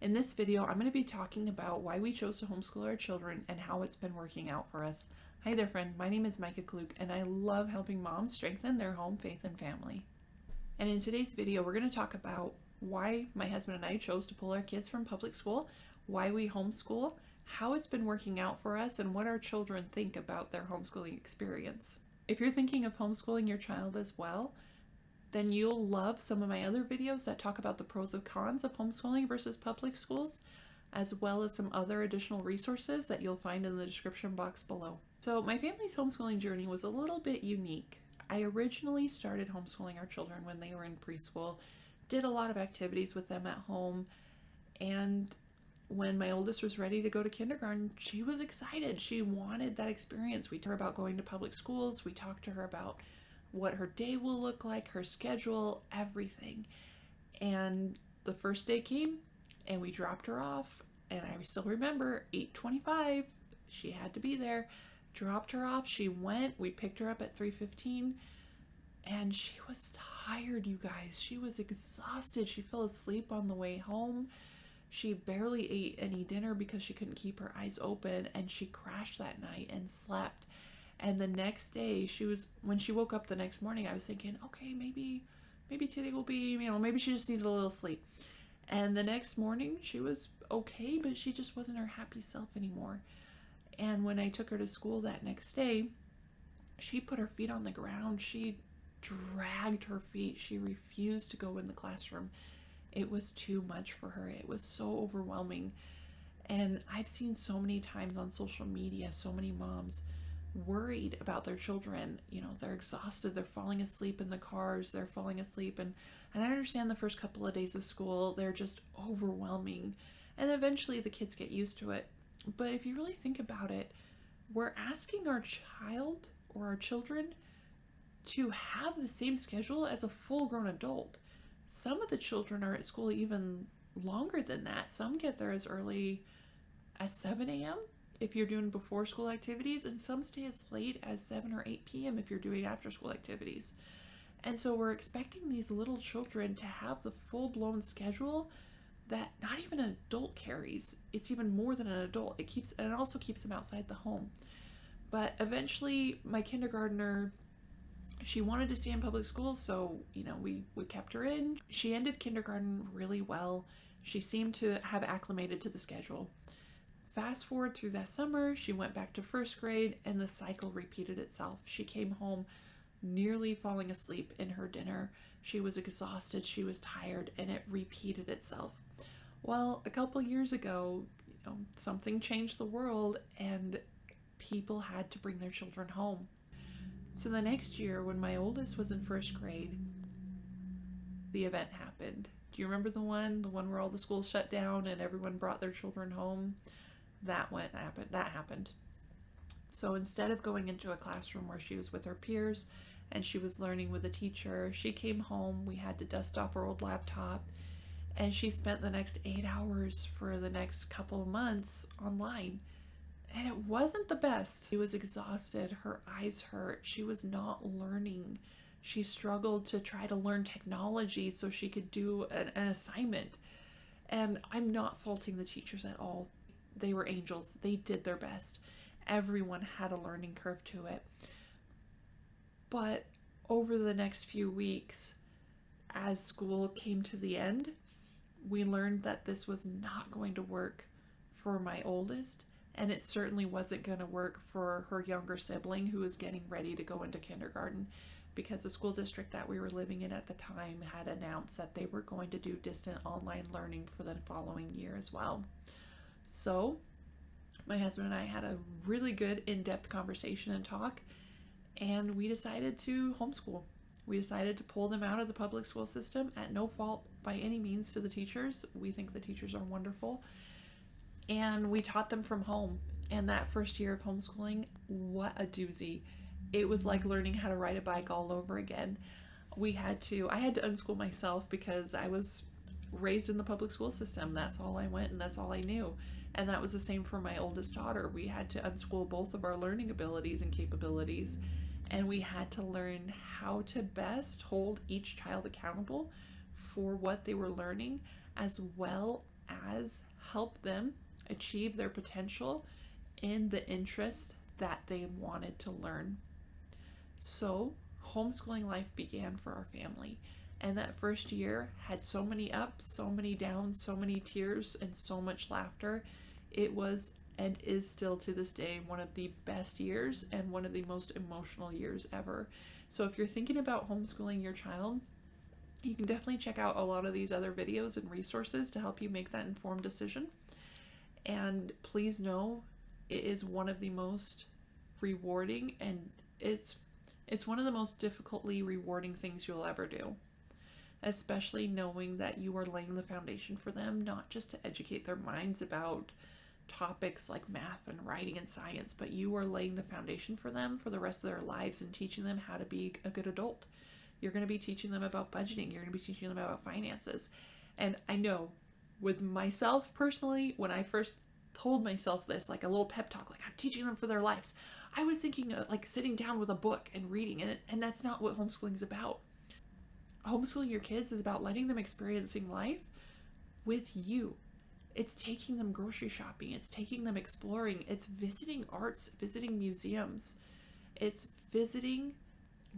In this video, I'm going to be talking about why we chose to homeschool our children and how it's been working out for us. Hi there, friend. My name is Micah Klug, and I love helping moms strengthen their home, faith, and family. And in today's video, we're going to talk about why my husband and I chose to pull our kids from public school, why we homeschool, how it's been working out for us, and what our children think about their homeschooling experience. If you're thinking of homeschooling your child as well, then you'll love some of my other videos that talk about the pros and cons of homeschooling versus public schools, as well as some other additional resources that you'll find in the description box below. So my family's homeschooling journey was a little bit unique. I originally started homeschooling our children when they were in preschool, did a lot of activities with them at home, and when my oldest was ready to go to kindergarten, she was excited. She wanted that experience. We talked to her about going to public schools. We talked to her about what her day will look like, her schedule, everything. And the first day came and we dropped her off, and I still remember 8:25, she had to be there. Dropped her off, she went, we picked her up at 3:15, and she was tired, you guys. She was exhausted. She fell asleep on the way home. She barely ate any dinner because she couldn't keep her eyes open, and she crashed that night and slept. And the next day, when she woke up the next morning, I was thinking, okay, maybe today will be, maybe she just needed a little sleep. And the next morning, she was okay, but she just wasn't her happy self anymore. And when I took her to school that next day, she put her feet on the ground. She dragged her feet. She refused to go in the classroom. It was too much for her. It was so overwhelming. And I've seen so many times on social media, so many moms worried about their children. They're exhausted, they're falling asleep in the cars, they're falling asleep, and I understand the first couple of days of school, they're just overwhelming, and eventually the kids get used to it. But if you really think about it, we're asking our child or our children to have the same schedule as a full-grown adult. Some of the children are at school even longer than that. Some get there as early as 7 a.m. if you're doing before school activities, and some stay as late as 7 or 8 p.m. if you're doing after school activities. And so we're expecting these little children to have the full-blown schedule that not even an adult carries. It's even more than an adult. It also keeps them outside the home. But eventually my kindergartner, she wanted to stay in public school, so we kept her in. She ended kindergarten really well. She seemed to have acclimated to the schedule. Fast forward through that summer, she went back to first grade, and the cycle repeated itself. She came home nearly falling asleep in her dinner. She was exhausted, she was tired, and it repeated itself. Well, a couple years ago, something changed the world, and people had to bring their children home. So the next year, when my oldest was in first grade, the event happened. Do you remember the one where all the schools shut down and everyone brought their children home? That happened. So instead of going into a classroom where she was with her peers and she was learning with a teacher, she came home. We had to dust off her old laptop, and she spent the next 8 hours for the next couple of months online. And it wasn't the best. She was exhausted. Her eyes hurt. She was not learning. She struggled to try to learn technology so she could do an assignment. And I'm not faulting the teachers at all. They were angels. They did their best. Everyone had a learning curve to it. But over the next few weeks, as school came to the end, we learned that this was not going to work for my oldest, and it certainly wasn't going to work for her younger sibling who was getting ready to go into kindergarten, because the school district that we were living in at the time had announced that they were going to do distant online learning for the following year as well. So my husband and I had a really good in-depth conversation and talk, and we decided to homeschool. We decided to pull them out of the public school system, at no fault by any means to the teachers. We think the teachers are wonderful. And we taught them from home. And that first year of homeschooling, what a doozy. It was like learning how to ride a bike all over again. I had to unschool myself because I was raised in the public school system. That's all I went and that's all I knew. And that was the same for my oldest daughter. We had to unschool both of our learning abilities and capabilities, and we had to learn how to best hold each child accountable for what they were learning, as well as help them achieve their potential in the interest that they wanted to learn. So, homeschooling life began for our family. And that first year had so many ups, so many downs, so many tears, and so much laughter. It was and is still to this day one of the best years and one of the most emotional years ever. So if you're thinking about homeschooling your child, you can definitely check out a lot of these other videos and resources to help you make that informed decision. And please know it is one of the most rewarding, and it's one of the most difficultly rewarding things you'll ever do, especially knowing that you are laying the foundation for them, not just to educate their minds about topics like math and writing and science, but you are laying the foundation for them for the rest of their lives and teaching them how to be a good adult. You're going to be teaching them about budgeting. You're going to be teaching them about finances. And I know with myself personally, when I first told myself this, like a little pep talk, like I'm teaching them for their lives, I was thinking of like sitting down with a book and reading it, and that's not what homeschooling is about. Homeschooling your kids is about letting them experiencing life with you. It's taking them grocery shopping. It's taking them exploring. It's visiting arts, visiting museums. It's visiting,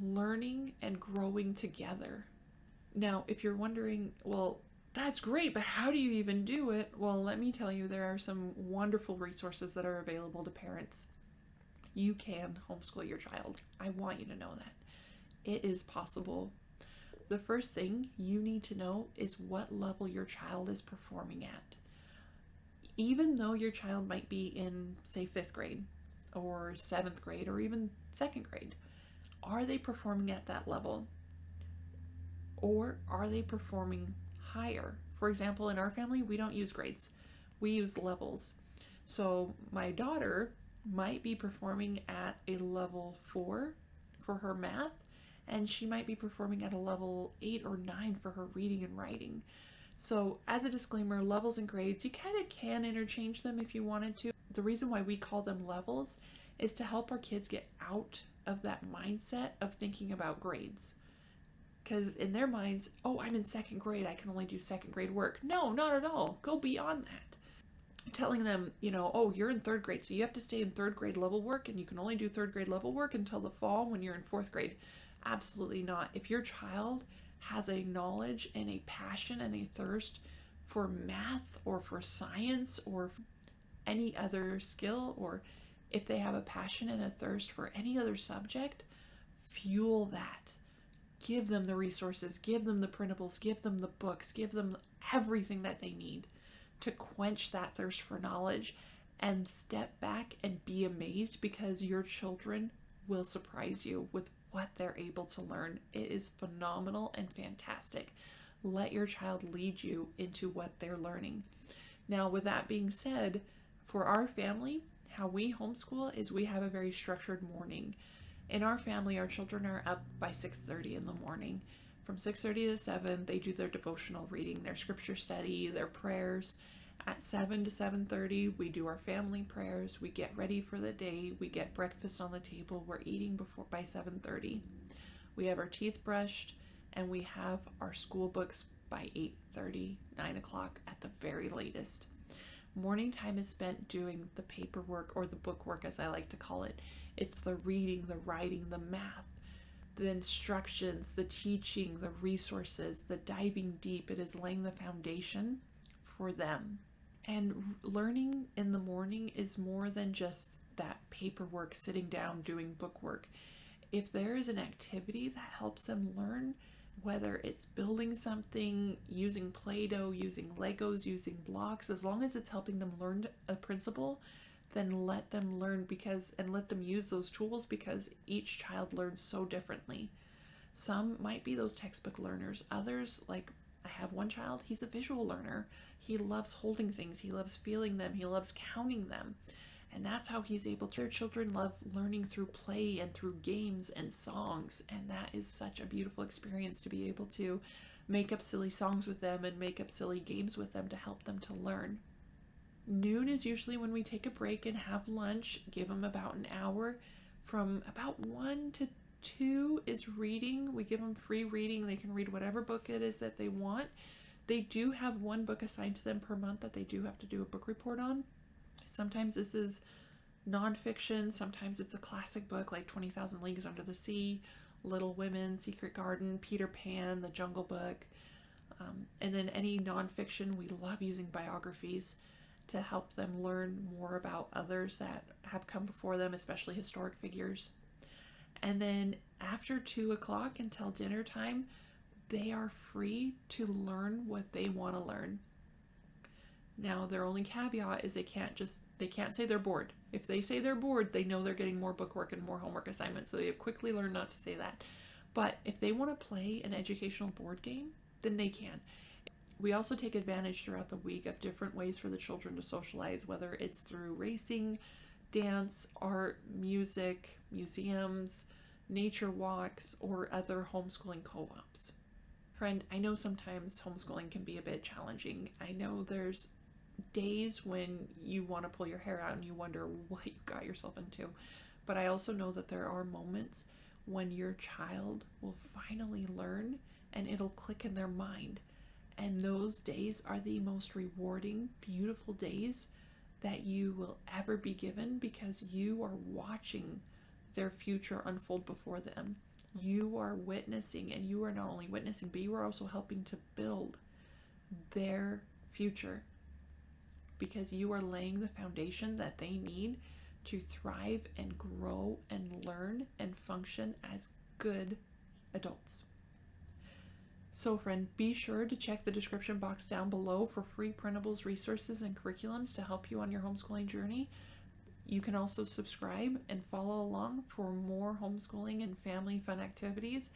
learning, and growing together. Now, if you're wondering, well, that's great, but how do you even do it? Well, let me tell you, there are some wonderful resources that are available to parents. You can homeschool your child. I want you to know that. It is possible. The first thing you need to know is what level your child is performing at. Even though your child might be in, say, 5th grade or 7th grade or even 2nd grade, are they performing at that level? Or are they performing higher? For example, in our family, we don't use grades. We use levels. So my daughter might be performing at a level 4 for her math, and she might be performing at a level 8 or 9 for her reading and writing. So as a disclaimer, levels and grades, you kind of can interchange them if you wanted to. The reason why we call them levels is to help our kids get out of that mindset of thinking about grades. Because in their minds, oh, I'm in 2nd grade, I can only do 2nd grade work. No, not at all. Go beyond that. Telling them, oh, you're in 3rd grade, so you have to stay in 3rd grade level work, and you can only do 3rd grade level work until the fall when you're in 4th grade. Absolutely not. If your child has a knowledge and a passion and a thirst for math or for science or any other skill, or if they have a passion and a thirst for any other subject, fuel that. Give them the resources, give them the printables, give them the books, give them everything that they need to quench that thirst for knowledge, and step back and be amazed, because your children will surprise you with what they're able to learn. It is phenomenal and fantastic. Let your child lead you into what they're learning. Now, with that being said, for our family, how we homeschool is we have a very structured morning. In our family, our children are up by 6:30 in the morning. From 6:30 to 7, they do their devotional reading, their scripture study, their prayers. At 7 to 7:30, we do our family prayers. We get ready for the day. We get breakfast on the table. We're eating by 7:30. We have our teeth brushed, and we have our school books by 8:30, 9 o'clock at the very latest. Morning time is spent doing the paperwork, or the bookwork as I like to call it. It's the reading, the writing, the math, the instructions, the teaching, the resources, the diving deep. It is laying the foundation for them. And learning in the morning is more than just that paperwork, sitting down, doing bookwork. If there is an activity that helps them learn, whether it's building something, using Play-Doh, using Legos, using blocks, as long as it's helping them learn a principle, then let them learn, and let them use those tools, because each child learns so differently. Some might be those textbook learners. Others, like I have one child, he's a visual learner. He loves holding things. He loves feeling them. He loves counting them. And that's how he's able to. Their children love learning through play and through games and songs. And that is such a beautiful experience, to be able to make up silly songs with them and make up silly games with them to help them to learn. Noon is usually when we take a break and have lunch. Give them about an hour. From about 1 to 2 is reading. We give them free reading. They can read whatever book it is that they want. They do have one book assigned to them per month that they do have to do a book report on. Sometimes this is nonfiction, sometimes it's a classic book like 20,000 Leagues Under the Sea, Little Women, Secret Garden, Peter Pan, The Jungle Book. And then any nonfiction, we love using biographies to help them learn more about others that have come before them, especially historic figures. And then after 2 o'clock until dinner time, they are free to learn what they want to learn. Now, their only caveat is they can't say they're bored. If they say they're bored, they know they're getting more bookwork and more homework assignments, so they have quickly learned not to say that. But if they want to play an educational board game, then they can. We also take advantage throughout the week of different ways for the children to socialize, whether it's through racing, dance, art, music, museums, nature walks, or other homeschooling co-ops. Friend, I know sometimes homeschooling can be a bit challenging. I know there's days when you want to pull your hair out and you wonder what you got yourself into. But I also know that there are moments when your child will finally learn and it'll click in their mind. And those days are the most rewarding, beautiful days that you will ever be given, because you are watching their future unfold before them. You are witnessing, and you are not only witnessing, but you are also helping to build their future, because you are laying the foundation that they need to thrive and grow and learn and function as good adults. So friend, be sure to check the description box down below for free printables, resources, and curriculums to help you on your homeschooling journey. You can also subscribe and follow along for more homeschooling and family fun activities.